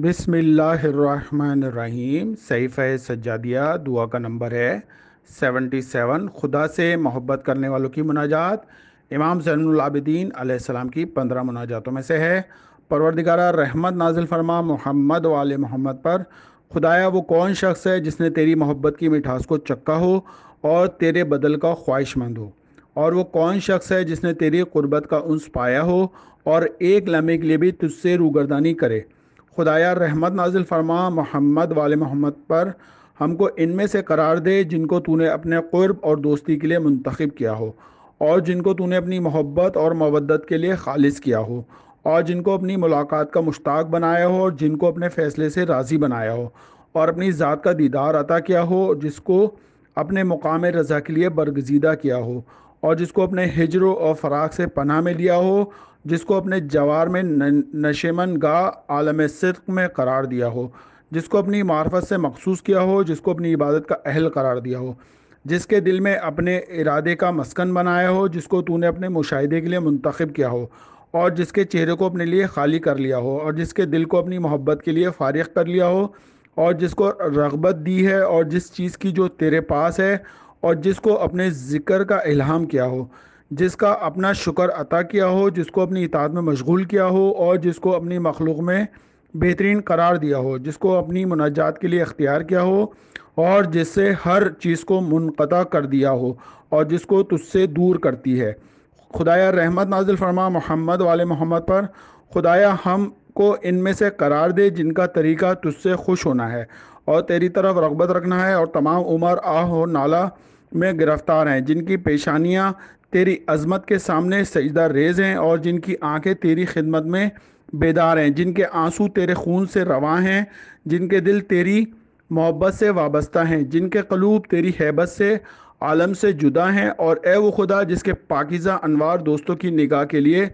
بسم اللہ الرحمن الرحیم۔ صحیفہ سجادیہ دعا کا نمبر ہے 77۔ خدا سے محبت کرنے والوں کی مناجات امام زین العابدین علیہ السلام کی 15 مناجاتوں میں سے ہے۔ پروردگارہ رحمت نازل فرما محمد و آل محمد پر۔ خدایا وہ کون شخص ہے جس نے تیری محبت کی مٹھاس کو چکھا ہو اور تیرے بدل کا خواہش مند ہو، اور وہ کون شخص ہے جس نے تیری قربت کا انس پایا ہو اور ایک لمحے کے لیے بھی تجھ سے روگردانی کرے۔ خدایا رحمت نازل فرما محمد والے محمد پر۔ ہم کو ان میں سے قرار دے جن کو تو نے اپنے قرب اور دوستی کے لیے منتخب کیا ہو، اور جن کو تو نے اپنی محبت اور مودت کے لیے خالص کیا ہو، اور جن کو اپنی ملاقات کا مشتاق بنایا ہو، اور جن کو اپنے فیصلے سے راضی بنایا ہو، اور اپنی ذات کا دیدار عطا کیا ہو، جس کو اپنے مقام رضا کے لیے برگزیدہ کیا ہو، اور جس کو اپنے ہجر و فراق سے پناہ میں لیا ہو، جس کو اپنے جوار میں نشیمن گاہ عالم صدق میں قرار دیا ہو، جس کو اپنی معرفت سے مخصوص کیا ہو، جس کو اپنی عبادت کا اہل قرار دیا ہو، جس کے دل میں اپنے ارادے کا مسکن بنایا ہو، جس کو تو نے اپنے مشاہدے کے لیے منتخب کیا ہو، اور جس کے چہرے کو اپنے لیے خالی کر لیا ہو، اور جس کے دل کو اپنی محبت کے لیے فارغ کر لیا ہو، اور جس کو رغبت دی ہے اور جس چیز کی جو تیرے پاس ہے، اور جس کو اپنے ذکر کا الہام کیا ہو، جس کا اپنا شکر عطا کیا ہو، جس کو اپنی اطاعت میں مشغول کیا ہو، اور جس کو اپنی مخلوق میں بہترین قرار دیا ہو، جس کو اپنی مناجات کے لیے اختیار کیا ہو، اور جس سے ہر چیز کو منقطع کر دیا ہو، اور جس کو تجھ سے دور کرتی ہے۔ خدایا رحمت نازل فرما محمد والے محمد پر۔ خدایا ہم کو ان میں سے قرار دے جن کا طریقہ تجھ سے خوش ہونا ہے اور تیری طرف رغبت رکھنا ہے، اور تمام عمر آہ و نالہ میں گرفتار ہیں، جن کی پیشانیاں تیری عظمت کے سامنے سجدہ ریز ہیں، اور جن کی آنکھیں تیری خدمت میں بیدار ہیں، جن کے آنسو تیرے خون سے رواں ہیں، جن کے دل تیری محبت سے وابستہ ہیں، جن کے قلوب تیری ہیبت سے عالم سے جدا ہیں، اور اے وہ خدا جس کے پاکیزہ انوار دوستوں کی نگاہ کے لیے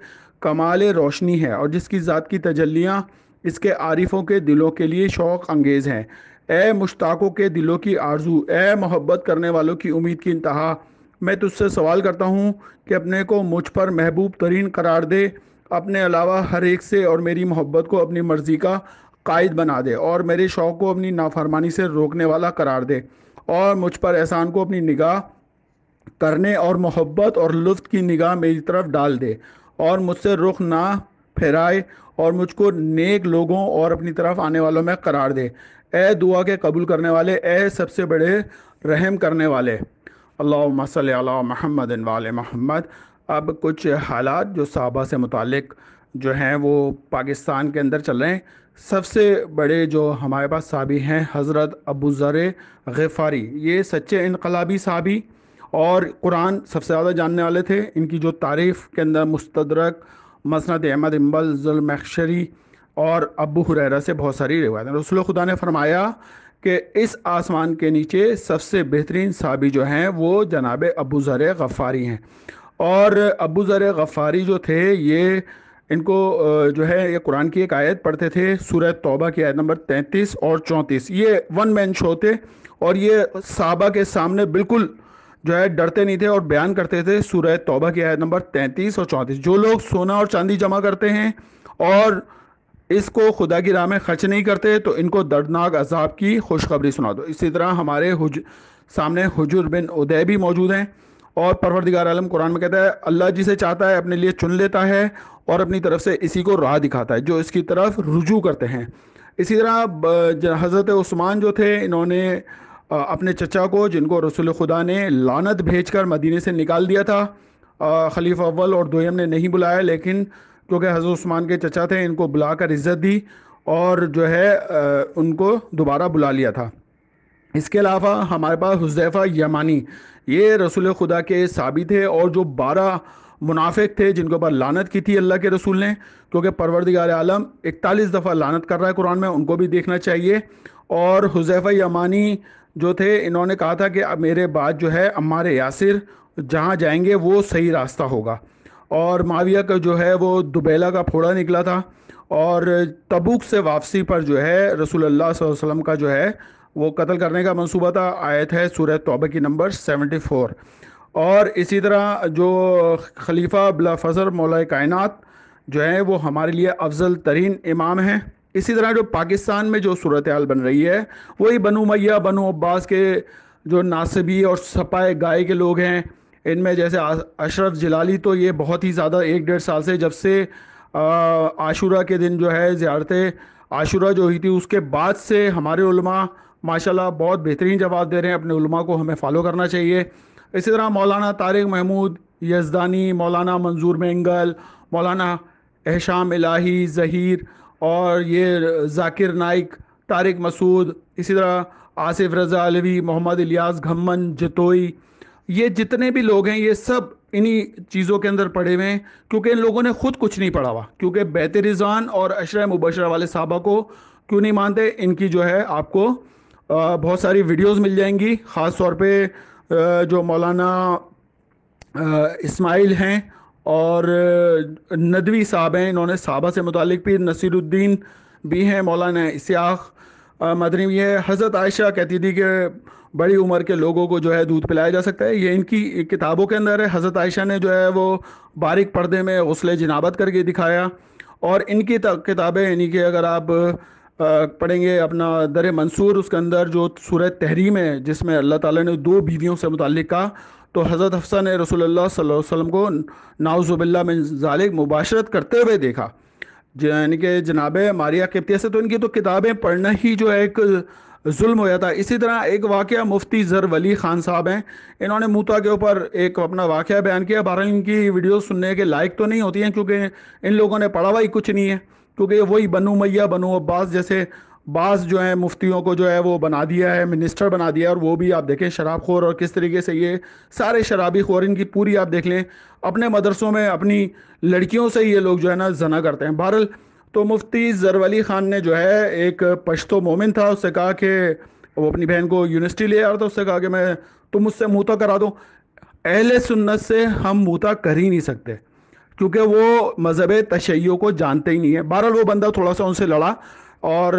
کمال روشنی ہے، اور جس کی ذات کی تجلیاں اس کے عارفوں کے دلوں کے لیے شوق انگیز ہیں۔ اے مشتاقوں کے دلوں کی آرزو، اے محبت کرنے والوں کی امید کی انتہا، میں تجھ سے سوال کرتا ہوں کہ اپنے کو مجھ پر محبوب ترین قرار دے، اپنے علاوہ ہر ایک سے، اور میری محبت کو اپنی مرضی کا قائد بنا دے، اور میرے شوق کو اپنی نافرمانی سے روکنے والا قرار دے، اور مجھ پر احسان کو اپنی نگاہ کرنے اور محبت اور لطف کی نگاہ میری طرف ڈال دے، اور مجھ سے رخ نہ پھیرائے، اور مجھ کو نیک لوگوں اور اپنی طرف آنے والوں میں قرار دے۔ اے دعا کے قبول کرنے والے، اے سب سے بڑے رحم کرنے والے، اللہم صلی علی محمد وعلی محمد۔ اب کچھ حالات جو صحابہ سے متعلق جو ہیں وہ پاکستان کے اندر چل رہے ہیں۔ سب سے بڑے جو ہمارے پاس صحابی ہیں حضرت ابو ذر غفاری، یہ سچے انقلابی صحابی اور قرآن سب سے زیادہ جاننے والے تھے۔ ان کی جو تعریف کے اندر مستدرک، مسند احمد امبل، ذوالمخشری اور ابو ہریرہ سے بہت ساری روایت ہیں۔ رسول خدا نے فرمایا کہ اس آسمان کے نیچے سب سے بہترین صحابی جو ہیں وہ جناب ابو ذر غفاری ہیں۔ اور ابو ذر غفاری جو تھے یہ ان کو جو ہے یہ قرآن کی ایک آیت پڑھتے تھے، سورہ توبہ کی آیت نمبر 33 اور 34۔ یہ ون مین شو تھے، اور یہ صحابہ کے سامنے بالکل جو ہے ڈرتے نہیں تھے اور بیان کرتے تھے سورہ توبہ کی آیت نمبر 33 اور 34۔ جو لوگ سونا اور چاندی جمع کرتے ہیں اور اس کو خدا کی راہ میں خرچ نہیں کرتے تو ان کو دردناک عذاب کی خوشخبری سنا دو۔ اسی طرح ہمارے سامنے حجر بن ادے بھی موجود ہیں، اور پروردگار عالم قرآن میں کہتا ہے اللہ جسے چاہتا ہے اپنے لیے چن لیتا ہے، اور اپنی طرف سے اسی کو راہ دکھاتا ہے جو اس کی طرف رجوع کرتے ہیں۔ اسی طرح حضرت عثمان جو تھے، انہوں نے اپنے چچا کو، جن کو رسول خدا نے لعنت بھیج کر مدینے سے نکال دیا تھا، خلیفہ اول اور دویم نے نہیں بلایا، لیکن کیونکہ حضرت عثمان کے چچا تھے ان کو بلا کر عزت دی، اور جو ہے ان کو دوبارہ بلا لیا تھا۔ اس کے علاوہ ہمارے پاس حذیفہ یمانی، یہ رسول خدا کے صحابی تھے، اور جو 12 منافق تھے جن کے اوپر لعنت کی تھی اللہ کے رسول نے، کیونکہ پروردگار عالم 41 دفعہ لعنت کر رہا ہے قرآن میں، ان کو بھی دیکھنا چاہیے۔ اور حذیفہ یمانی جو تھے انہوں نے کہا تھا کہ اب میرے بعد جو ہے عمار یاسر جہاں جائیں گے وہ صحیح راستہ ہوگا، اور معاویہ کا جو ہے وہ دوبیلہ کا پھوڑا نکلا تھا، اور تبوک سے واپسی پر جو ہے رسول اللہ صلی اللہ علیہ وسلم کا جو ہے وہ قتل کرنے کا منصوبہ تھا۔ آیت ہے سورہ توبہ کی نمبر 74۔ اور اسی طرح جو خلیفہ بلا فضل مولا کائنات جو ہیں وہ ہمارے لیے افضل ترین امام ہیں، اسی طرح جو پاکستان میں جو صورتحال بن رہی ہے وہی بنو امیہ بنو عباس کے جو ناصبی اور سپائے گائے کے لوگ ہیں، ان میں جیسے اشرف جلالی، تو یہ بہت ہی زیادہ 1 ڈیڑھ سال سے جب سے عاشورہ کے دن جو ہے زیارت عاشورہ جو ہوئی تھی اس کے بعد سے ہمارے علماء ماشاءاللہ بہت بہترین جواب دے رہے ہیں. اپنے علماء کو ہمیں فالو کرنا چاہیے. اسی طرح مولانا طارق محمود یزدانی، مولانا منظور مینگل، مولانا احشام الہی ظہیر، اور یہ ذاکر نائک، طارق مسعود، اسی طرح آصف رضا علوی، محمد الیاس گھمن جتوئی، یہ جتنے بھی لوگ ہیں یہ سب انہی چیزوں کے اندر پڑے ہوئے ہیں، کیونکہ ان لوگوں نے خود کچھ نہیں پڑھا ہوا. کیونکہ بیت رضوان اور عشرہ مبشرہ والے صحابہ کو کیوں نہیں مانتے؟ ان کی جو ہے آپ کو بہت ساری ویڈیوز مل جائیں گی، خاص طور پہ جو مولانا اسماعیل ہیں اور ندوی صاحب ہیں، انہوں نے صحابہ سے متعلق بھی، نصیر الدین بھی ہیں، مولانا اسحاق مدنی بھی ہے. حضرت عائشہ کہتی تھی کہ بڑی عمر کے لوگوں کو جو ہے دودھ پلایا جا سکتا ہے، یہ ان کی کتابوں کے اندر ہے. حضرت عائشہ نے جو ہے وہ باریک پردے میں غسل جنابت کر کے دکھایا. اور ان کی کتابیں یعنی کہ اگر آپ پڑھیں گے اپنا در منصور، اس کے اندر جو سورہ تحریم ہے جس میں اللہ تعالیٰ نے 2 بیویوں سے متعلق کہا، تو حضرت حفصہ نے رسول اللہ صلی اللہ علیہ وسلم کو نعوذ باللہ من ذالک مباشرت کرتے ہوئے دیکھا، یعنی کہ جناب ماریہ قبطیہ سے. تو ان کی تو کتابیں پڑھنا ہی جو ہے ایک ظلم ہو جاتا ہے. اسی طرح ایک واقعہ مفتی زر ولی خان صاحب ہیں، انہوں نے موتا کے اوپر ایک اپنا واقعہ بیان کیا. بہرحال ان کی ویڈیو سننے کے لائق تو نہیں ہوتی ہیں کیونکہ ان لوگوں نے پڑھا ہوا ہی کچھ نہیں ہے، کیونکہ وہی بنو امیہ بنو عباس جیسے بعض جو ہیں مفتیوں کو جو ہے وہ بنا دیا ہے، منسٹر بنا دیا ہے. اور وہ بھی آپ دیکھیں شراب خور، اور کس طریقے سے یہ سارے شرابی خور، ان کی پوری آپ دیکھ لیں اپنے مدرسوں میں اپنی لڑکیوں سے یہ لوگ جو ہے نا زنا کرتے ہیں. بہرحال تو مفتی زر ولی خان نے جو ہے ایک پشتو مومن تھا، اس سے کہا کہ وہ اپنی بہن کو یونیورسٹی لے آ رہا تھا، اس سے کہا کہ تم مجھ سے موتا کرا دو. اہل سنت سے ہم موتا کر ہی نہیں سکتے کیونکہ وہ مذہب تشیع کو جانتے ہی نہیں ہے. بہرحال وہ بندہ تھوڑا سا ان سے لڑا، اور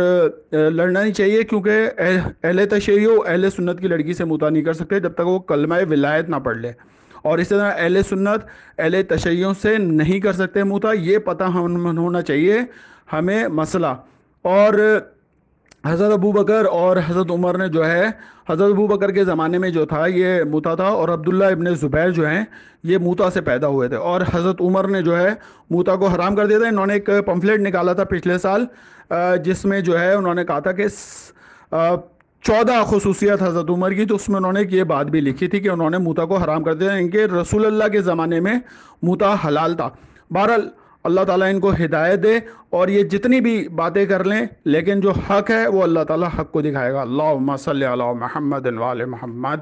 لڑنا نہیں چاہیے کیونکہ اہل تشیع اہل سنت کی لڑکی سے موتا نہیں کر سکتے جب تک وہ کلمہ ولایت نہ پڑھ لے. اور اسی طرح اہل سنت اہل تشیع سے نہیں کر سکتے موتا، یہ پتہ ہونا چاہیے ہمیں مسئلہ. اور حضرت ابو بکر اور حضرت عمر نے جو ہے، حضرت ابو بکر کے زمانے میں جو تھا یہ موتا تھا، اور عبداللہ ابن زبیر جو ہیں یہ موتا سے پیدا ہوئے تھے. اور حضرت عمر نے جو ہے موتا کو حرام کر دیا تھا. انہوں نے ایک پمفلیٹ نکالا تھا پچھلے سال جس میں جو ہے انہوں نے کہا تھا کہ 14 خصوصیت حضرت عمر کی، تو اس میں انہوں نے یہ بات بھی لکھی تھی کہ انہوں نے موتا کو حرام کر دیا، ان کے رسول اللہ کے زمانے میں موتا حلال تھا. بہرحال اللہ تعالیٰ ان کو ہدایت دے، اور یہ جتنی بھی باتیں کر لیں لیکن جو حق ہے وہ اللہ تعالیٰ حق کو دکھائے گا. اللہم صلی علی محمد وآل محمد.